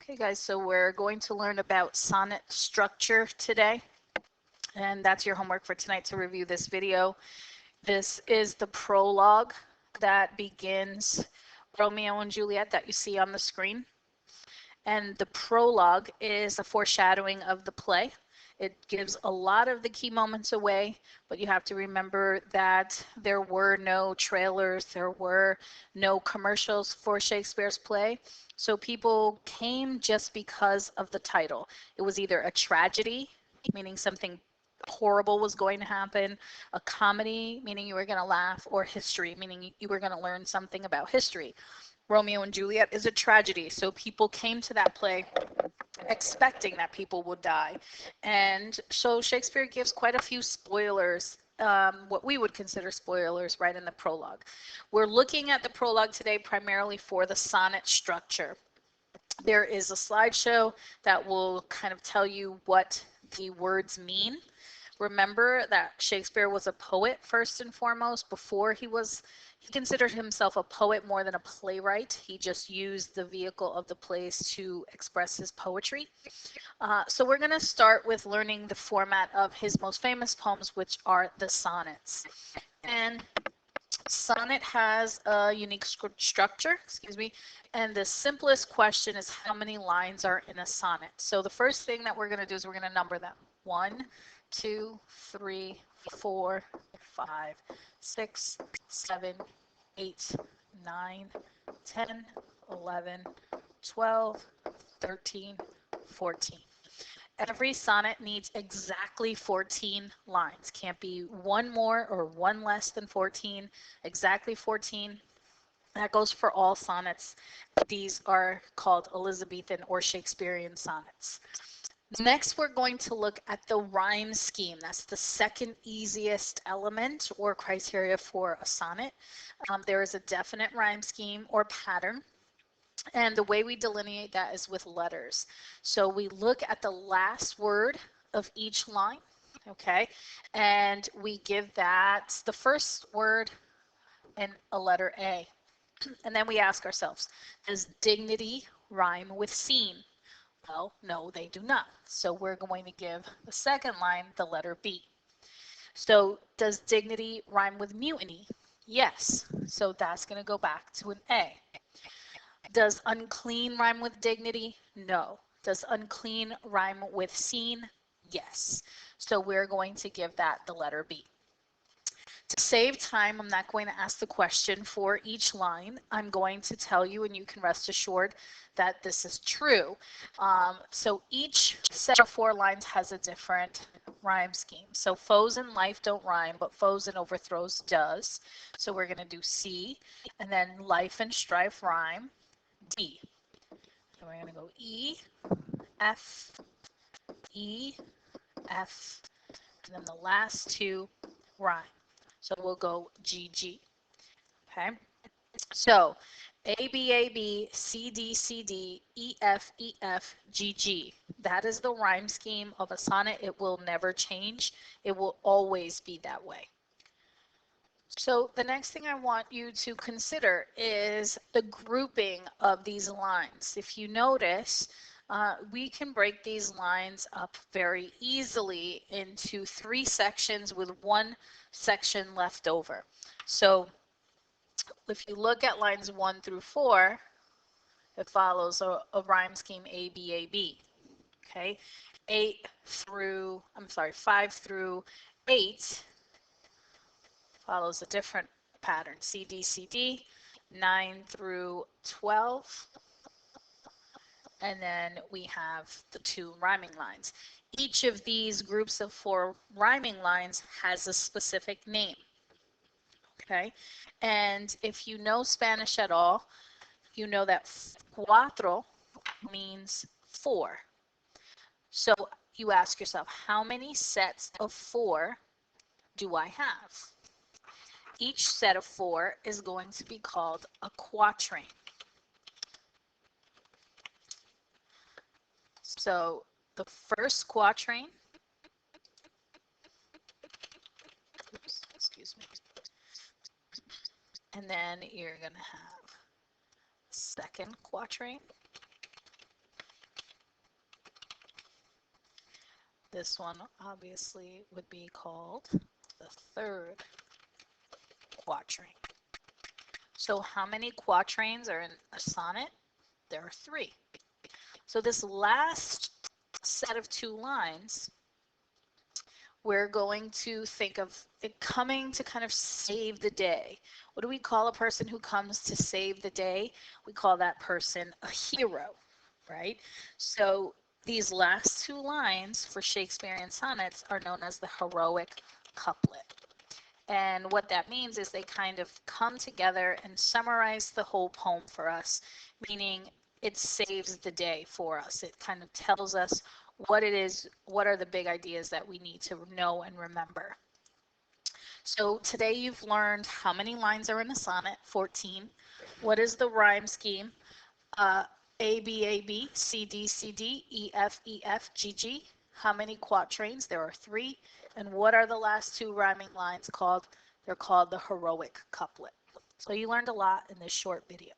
Okay guys, so we're going to learn about sonnet structure today, and that's your homework for tonight to review this video. This is the prologue that begins Romeo and Juliet that you see on the screen. And the prologue is a foreshadowing of the play. It gives a lot of the key moments away, but you have to remember that there were no trailers, there were no commercials for Shakespeare's play. So people came just because of the title. It was either a tragedy, meaning something horrible was going to happen, a comedy, meaning you were going to laugh, or history, meaning you were going to learn something about history. Romeo and Juliet is a tragedy, so people came to that play expecting that people would die. And so Shakespeare gives quite a few spoilers, what we would consider spoilers, right in the prologue. We're looking at the prologue today primarily for the sonnet structure. There is a slideshow that will kind of tell you what the words mean. Remember that Shakespeare was a poet first and foremost. Before he considered himself a poet more than a playwright. He just used the vehicle of the plays to express his poetry. So we're going to start with learning the format of his most famous poems, which are the sonnets. And sonnet has a unique structure, and the simplest question is how many lines are in a sonnet. So the first thing that we're going to do is we're going to number them. 1, 2, 3, 4, 5, 6, 7, 8, 9, 10, 11, 12, 13, 14. Every sonnet needs exactly 14 lines. Can't be one more or one less than 14, exactly 14. That goes for all sonnets. These are called Elizabethan or Shakespearean sonnets. Next, we're going to look at the rhyme scheme. That's the second easiest element or criteria for a sonnet. There is a definite rhyme scheme or pattern. And the way we delineate that is with letters. So we look at the last word of each line, okay? And we give that the first word and a letter A. And then we ask ourselves, does dignity rhyme with scene? Well, no, they do not. So we're going to give the second line the letter B. So does dignity rhyme with mutiny? Yes. So that's going to go back to an A. Does unclean rhyme with dignity? No. Does unclean rhyme with scene? Yes. So we're going to give that the letter B. To save time, I'm not going to ask the question for each line. I'm going to tell you, and you can rest assured that this is true. So each set of 4 lines has a different rhyme scheme. So foes in life don't rhyme, but foes and overthrows does. So we're going to do C, and then life and strife rhyme. D. So we're going to go E, F, E, F, and then the last 2 rhyme. So we'll go G, G. Okay. So A, B, A, B, C, D, C, D, E, F, E, F, G, G. That is the rhyme scheme of a sonnet. It will never change. It will always be that way. So the next thing I want you to consider is the grouping of these lines. If you notice, we can break these lines up very easily into 3 sections with 1 section left over. So if you look at lines 1 through 4, it follows a rhyme scheme A, B, A, B. Okay, 5 through 8 follows a different pattern, C, D, C, D, 9 through 12, and then we have the 2 rhyming lines. Each of these groups of 4 rhyming lines has a specific name, okay? And if you know Spanish at all, you know that cuatro means 4. So you ask yourself, how many sets of 4 do I have? Each set of 4 is going to be called a quatrain. So the first quatrain, excuse me, and then you're going to have second quatrain, This one obviously would be called the third quatrain. So how many quatrains are in a sonnet? There are 3. So this last set of 2 lines, we're going to think of it coming to kind of save the day. What do we call a person who comes to save the day? We call that person a hero, right? So these last 2 lines for Shakespearean sonnets are known as the heroic couplet. And what that means is they kind of come together and summarize the whole poem for us, meaning it saves the day for us. It kind of tells us what it is, what are the big ideas that we need to know and remember. So today you've learned how many lines are in a sonnet, 14. What is the rhyme scheme? A, B, A, B, C, D, C, D, E, F, E, F, G, G. How many quatrains? There are 3. And what are the last 2 rhyming lines called? They're called the heroic couplet. So you learned a lot in this short video.